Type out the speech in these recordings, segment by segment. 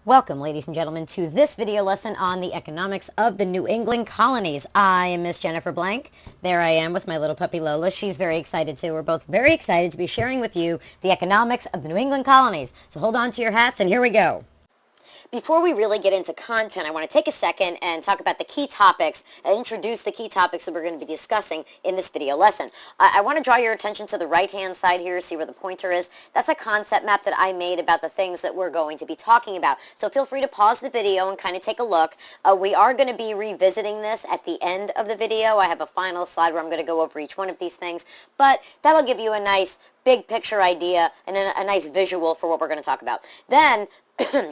Welcome, ladies and gentlemen, to this video lesson on the economics of the New England colonies. I am Miss Jennifer Blank. There I am with my little puppy Lola. She's very excited too. We're both very excited to be sharing with you the economics of the New England colonies. So hold on to your hats and here we go. Before we really get into content, I want to take a second and talk about the key topics and introduce the key topics that we're going to be discussing in this video lesson. I want to draw your attention to the right-hand side here, see where the pointer is. That's a concept map that I made about the things that we're going to be talking about. So feel free to pause the video and kind of take a look. We are going to be revisiting this at the end of the video. I have a final slide where I'm going to go over each one of these things, but that'll give you a nice big picture idea and a nice visual for what we're going to talk about. Then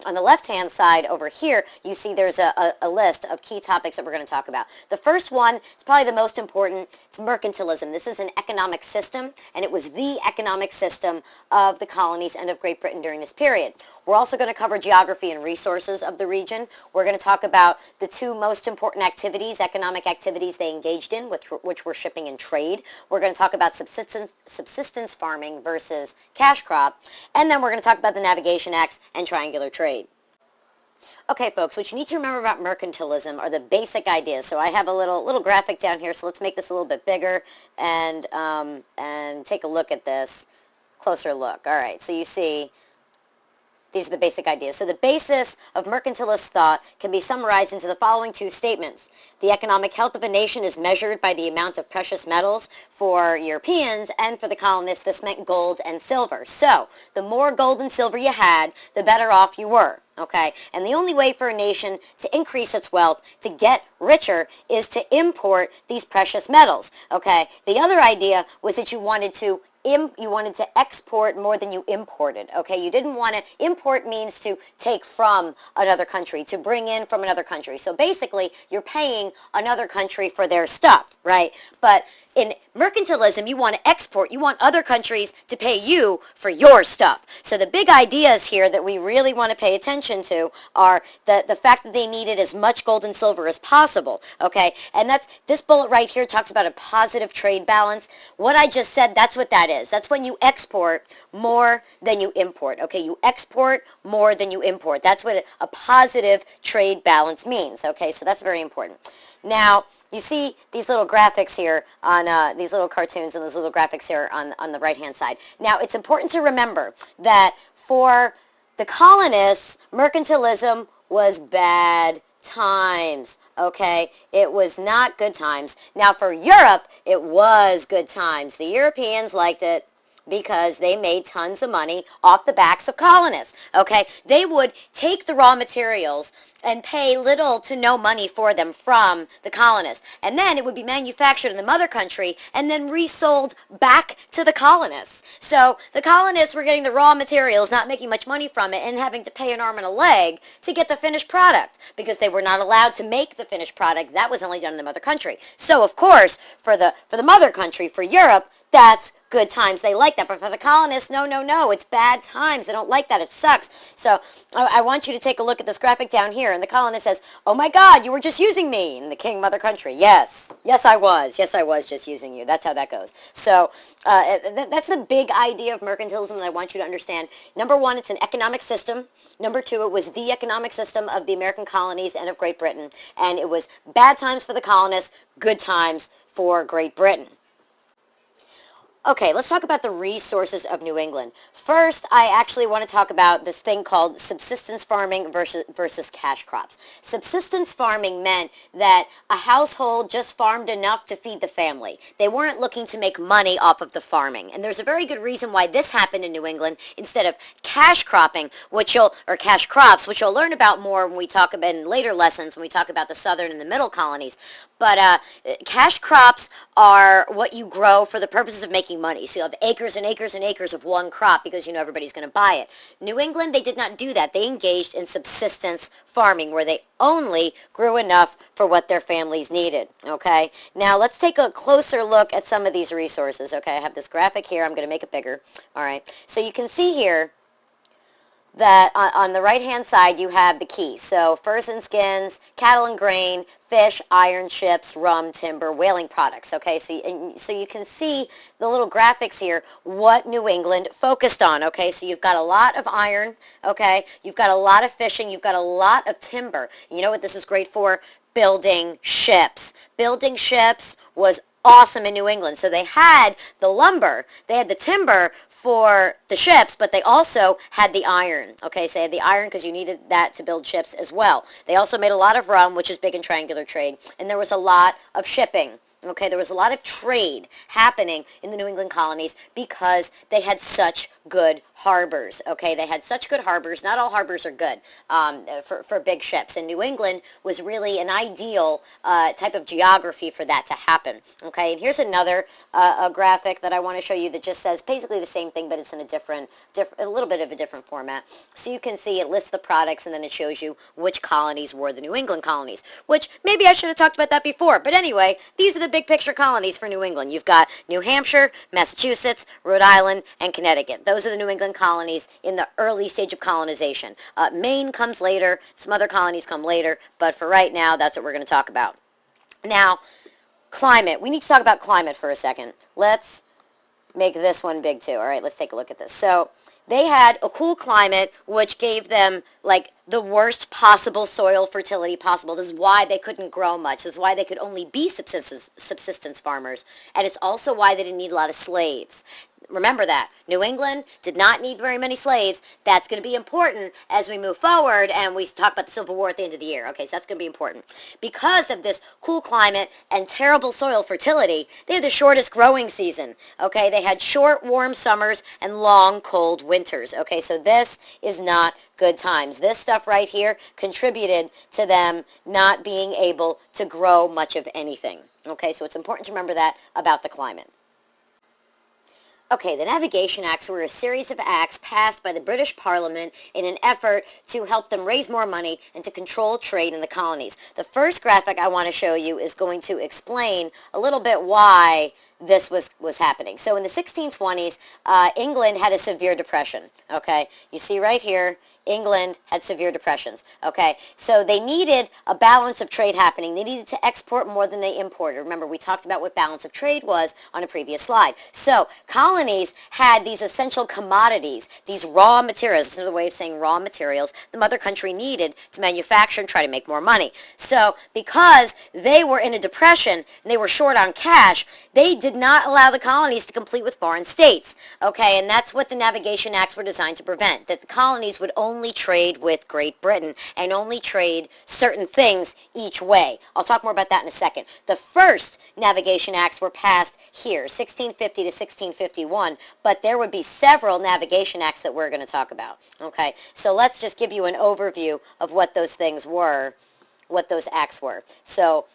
on the left-hand side over here, you see there's a list of key topics that we're going to talk about. The first one is probably the most important. It's mercantilism. This is an economic system, and it was the economic system of the colonies and of Great Britain during this period. We're also going to cover geography and resources of the region. We're going to talk about the two most important activities, economic activities they engaged in, which were shipping and trade. We're going to talk about subsistence farming versus cash crop. And then we're going to talk about the Navigation Acts and triangular trade. Okay, folks, what you need to remember about mercantilism are the basic ideas. So I have a little graphic down here, so let's make this a little bit bigger and take a look at this, closer look. All right, so you see these are the basic ideas. So the basis of mercantilist thought can be summarized into the following two statements. The economic health of a nation is measured by the amount of precious metals. For Europeans and for the colonists, this meant gold and silver. So the more gold and silver you had, the better off you were. Okay, and the only way for a nation to increase its wealth, to get richer, is to import these precious metals. Okay, the other idea was that you wanted to export more than you imported. Okay, you didn't want to import means to take from another country, to bring in from another country. So basically, you're paying another country for their stuff, right? But in mercantilism, you want to export. You want other countries to pay you for your stuff. So the big ideas here that we really want to pay attention to are the fact that they needed as much gold and silver as possible, okay? And this bullet right here talks about a positive trade balance. What I just said, that's what that is. That's when you export more than you import, okay? You export more than you import. That's what a positive trade balance means, okay? So that's very important. Now, you see these little graphics here on these little cartoons and those little graphics here on the right-hand side. Now, it's important to remember that for the colonists, mercantilism was bad times, okay? It was not good times. Now, for Europe, it was good times. The Europeans liked it because they made tons of money off the backs of colonists, okay? They would take the raw materials and pay little to no money for them from the colonists. And then it would be manufactured in the mother country and then resold back to the colonists. So the colonists were getting the raw materials, not making much money from it, and having to pay an arm and a leg to get the finished product because they were not allowed to make the finished product. That was only done in the mother country. So, of course, for the mother country, for Europe, that's good times. They like that. But for the colonists, no, it's bad times. They don't like that. It sucks. So I want you to take a look at this graphic down here. And the colonist says, oh my God, you were just using me in the king mother country. Yes, I was. Yes, I was just using you. That's how that goes. So that's the big idea of mercantilism that I want you to understand. Number one, it's an economic system. Number two, it was the economic system of the American colonies and of Great Britain. And it was bad times for the colonists, good times for Great Britain. Okay, let's talk about the resources of New England. First, I actually want to talk about this thing called subsistence farming versus cash crops. Subsistence farming meant that a household just farmed enough to feed the family. They weren't looking to make money off of the farming. And there's a very good reason why this happened in New England instead of cash cropping, or cash crops, which you'll learn about more when we talk about in later lessons when we talk about the southern and the middle colonies. But cash crops are what you grow for the purposes of making money. So you'll have acres and acres and acres of one crop because you know everybody's going to buy it. New England, they did not do that. They engaged in subsistence farming where they only grew enough for what their families needed, okay? Now, let's take a closer look at some of these resources, okay? I have this graphic here. I'm going to make it bigger, all right? So you can see here that on the right-hand side you have the key. So furs and skins, cattle and grain, fish, iron, ships, rum, timber, whaling products. Okay, so you can see the little graphics here, what New England focused on. Okay, so you've got a lot of iron. Okay, you've got a lot of fishing. You've got a lot of timber. You know what this is great for? Building ships. Building ships was awesome in New England. So they had the lumber, they had the timber for the ships, but they also had the iron. Okay, so they had the iron because you needed that to build ships as well. They also made a lot of rum, which is big in triangular trade, and there was a lot of shipping. Okay, there was a lot of trade happening in the New England colonies because they had such good harbors. Okay, they had such good harbors. Not all harbors are good for big ships, and New England was really an ideal type of geography for that to happen. Okay, and here's another a graphic that I want to show you that just says basically the same thing, but it's in a little bit of a different format. So you can see it lists the products, and then it shows you which colonies were the New England colonies, which maybe I should have talked about that before. But anyway, these are the big picture colonies for New England. You've got New Hampshire, Massachusetts, Rhode Island, and Connecticut. Those are the New England colonies in the early stage of colonization. Maine comes later. Some other colonies come later. But for right now, that's what we're going to talk about. Now, climate. We need to talk about climate for a second. Let's make this one big too. All right, let's take a look at this. So they had a cool climate, which gave them like the worst possible soil fertility possible. This is why they couldn't grow much. This is why they could only be subsistence farmers. And it's also why they didn't need a lot of slaves. Remember that. New England did not need very many slaves. That's going to be important as we move forward and we talk about the Civil War at the end of the year. Okay, so that's going to be important. Because of this cool climate and terrible soil fertility, they had the shortest growing season. Okay, they had short, warm summers and long, cold winters. Okay, so this is not good times. This stuff right here contributed to them not being able to grow much of anything. Okay, so it's important to remember that about the climate. Okay, the Navigation Acts were a series of acts passed by the British Parliament in an effort to help them raise more money and to control trade in the colonies. The first graphic I want to show you is going to explain a little bit why this was happening. So in the 1620s, England had a severe depression. Okay, you see right here, England had severe depressions. Okay, so they needed a balance of trade happening. They needed to export more than they imported. Remember, we talked about what balance of trade was on a previous slide. So colonies had these essential commodities, these raw materials. It's another way of saying raw materials the mother country needed to manufacture and try to make more money. So because they were in a depression and they were short on cash, they did not allow the colonies to compete with foreign states. Okay, and that's what the Navigation Acts were designed to prevent, that the colonies would only trade with Great Britain and only trade certain things each way. I'll talk more about that in a second. The first Navigation Acts were passed here, 1650 to 1651, but there would be several Navigation Acts that we're going to talk about. Okay, so let's just give you an overview of what those things were, what those acts were. So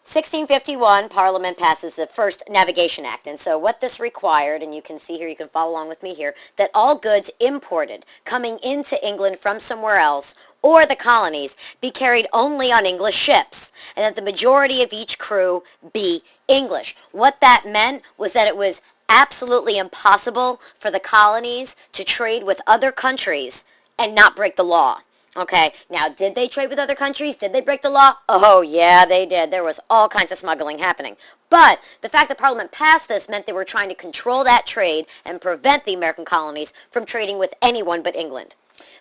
1651, Parliament passes the first Navigation Act, and so what this required, and you can see here, you can follow along with me here, that all goods imported coming into England from somewhere else or the colonies be carried only on English ships, and that the majority of each crew be English. What that meant was that it was absolutely impossible for the colonies to trade with other countries and not break the law. Okay, now, did they trade with other countries? Did they break the law? Oh, yeah, they did. There was all kinds of smuggling happening. But the fact that Parliament passed this meant they were trying to control that trade and prevent the American colonies from trading with anyone but England.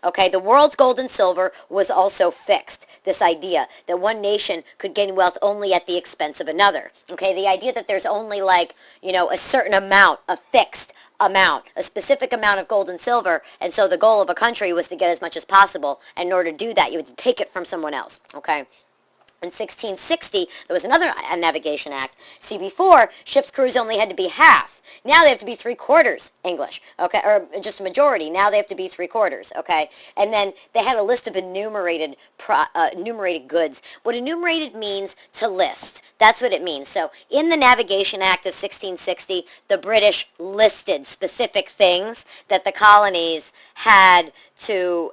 Okay, the world's gold and silver was also fixed. This idea that one nation could gain wealth only at the expense of another. Okay, the idea that there's only a certain amount, a fixed amount, a specific amount of gold and silver, and so the goal of a country was to get as much as possible, and in order to do that, you would take it from someone else. Okay. In 1660, there was another Navigation Act. See, before, ships' crews only had to be half. Now they have to be three-quarters English, okay, or just a majority. Now they have to be three-quarters, okay? And then they had a list of enumerated goods. What enumerated means to list. That's what it means. So in the Navigation Act of 1660, the British listed specific things that the colonies had to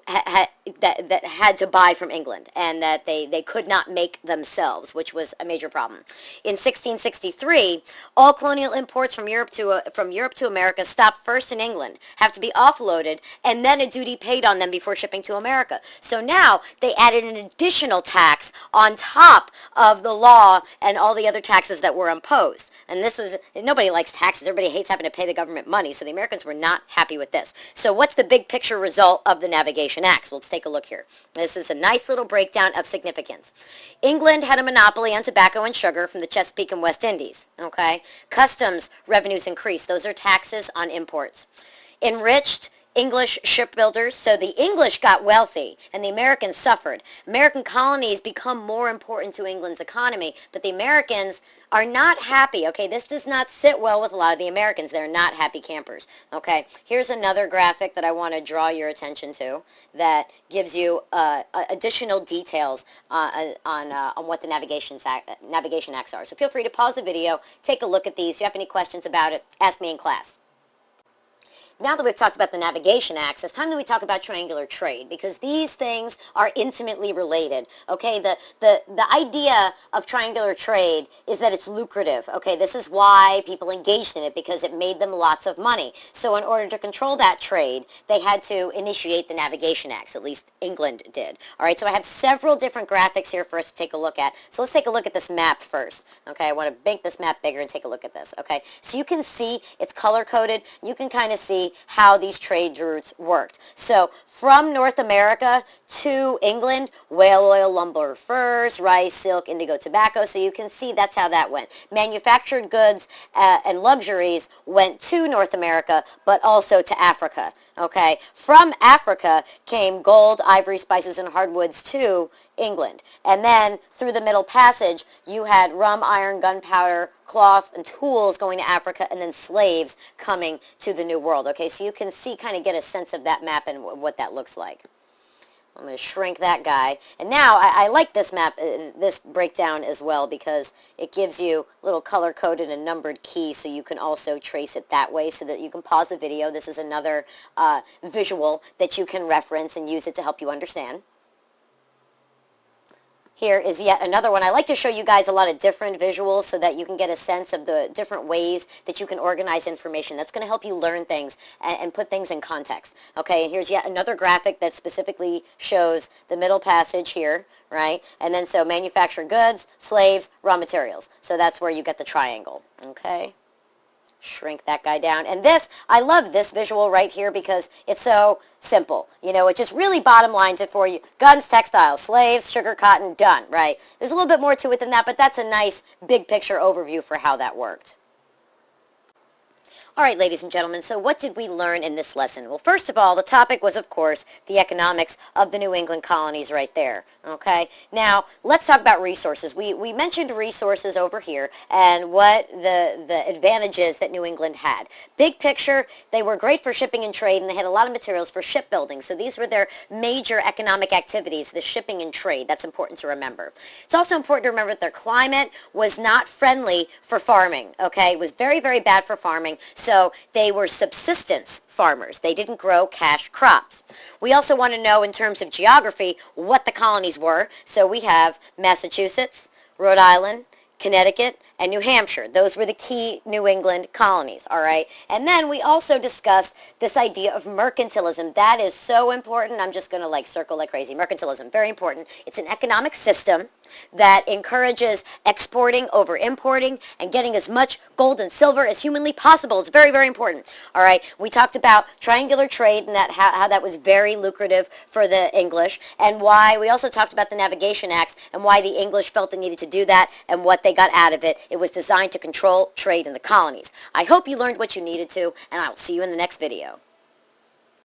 that had to buy from England, and that they could not make themselves, which was a major problem. In 1663, all colonial imports from Europe to America stopped first in England, have to be offloaded, and then a duty paid on them before shipping to America. So now they added an additional tax on top of the law and all the other taxes that were imposed. And this was, nobody likes taxes. Everybody hates having to pay the government money, so the Americans were not happy with this. So what's the big picture result of the Navigation Acts? Well, let's take a look here. This is a nice little breakdown of significance. England had a monopoly on tobacco and sugar from the Chesapeake and West Indies. Okay? Customs revenues increased. Those are taxes on imports. Enriched English shipbuilders, so the English got wealthy and the Americans suffered. American colonies become more important to England's economy, but the Americans are not happy. Okay, this does not sit well with a lot of the Americans. They're not happy campers. Okay, here's another graphic that I want to draw your attention to that gives you additional details on what the Navigation Acts are. So feel free to pause the video, take a look at these. If you have any questions about it, ask me in class. Now that we've talked about the Navigation Acts, it's time that we talk about triangular trade, because these things are intimately related. Okay, the idea of triangular trade is that it's lucrative. Okay, this is why people engaged in it, because it made them lots of money. So in order to control that trade, they had to initiate the Navigation Acts. At least England did. All right, so I have several different graphics here for us to take a look at. So let's take a look at this map first. Okay, I want to make this map bigger and take a look at this. Okay, so you can see it's color-coded. You can kind of see how these trade routes worked. So from North America to England, whale oil, lumber, furs, rice, silk, indigo, tobacco. So you can see that's how that went. Manufactured goods and luxuries went to North America, but also to Africa. Okay, from Africa came gold, ivory, spices, and hardwoods to England. And then through the Middle Passage, you had rum, iron, gunpowder, cloth, and tools going to Africa, and then slaves coming to the New World. Okay, so you can see, kind of get a sense of that map and what that looks like. I'm going to shrink that guy. And now I like this map, this breakdown as well, because it gives you little color-coded and numbered keys, so you can also trace it that way, so that you can pause the video. This is another visual that you can reference and use it to help you understand. Here is yet another one. I like to show you guys a lot of different visuals so that you can get a sense of the different ways that you can organize information. That's going to help you learn things and put things in context. Okay, and here's yet another graphic that specifically shows the Middle Passage here, right? And then so manufactured goods, slaves, raw materials. So that's where you get the triangle. Okay. Shrink that guy down. And this, I love this visual right here because it's so simple. You know, it just really bottom lines it for you. Guns, textiles, slaves, sugar, cotton, done, right? There's a little bit more to it than that, but that's a nice big picture overview for how that worked. All right, ladies and gentlemen, so what did we learn in this lesson? Well, first of all, the topic was, of course, the economics of the New England colonies right there, okay? Now, let's talk about resources. We mentioned resources over here and what the advantages that New England had. Big picture, they were great for shipping and trade, and they had a lot of materials for shipbuilding. So these were their major economic activities, the shipping and trade. That's important to remember. It's also important to remember that their climate was not friendly for farming, okay? It was very, very bad for farming. So they were subsistence farmers. They didn't grow cash crops. We also want to know in terms of geography what the colonies were. So we have Massachusetts, Rhode Island, Connecticut, and New Hampshire. Those were the key New England colonies, all right? And then we also discussed this idea of mercantilism. That is so important. I'm just going to like circle like crazy. Mercantilism, very important. It's an economic system that encourages exporting over importing and getting as much gold and silver as humanly possible. It's very, very important. All right, we talked about triangular trade and that how that was very lucrative for the English, and why we also talked about the Navigation Acts and why the English felt they needed to do that and what they got out of it. It was designed to control trade in the colonies. I hope you learned what you needed to, and I will see you in the next video.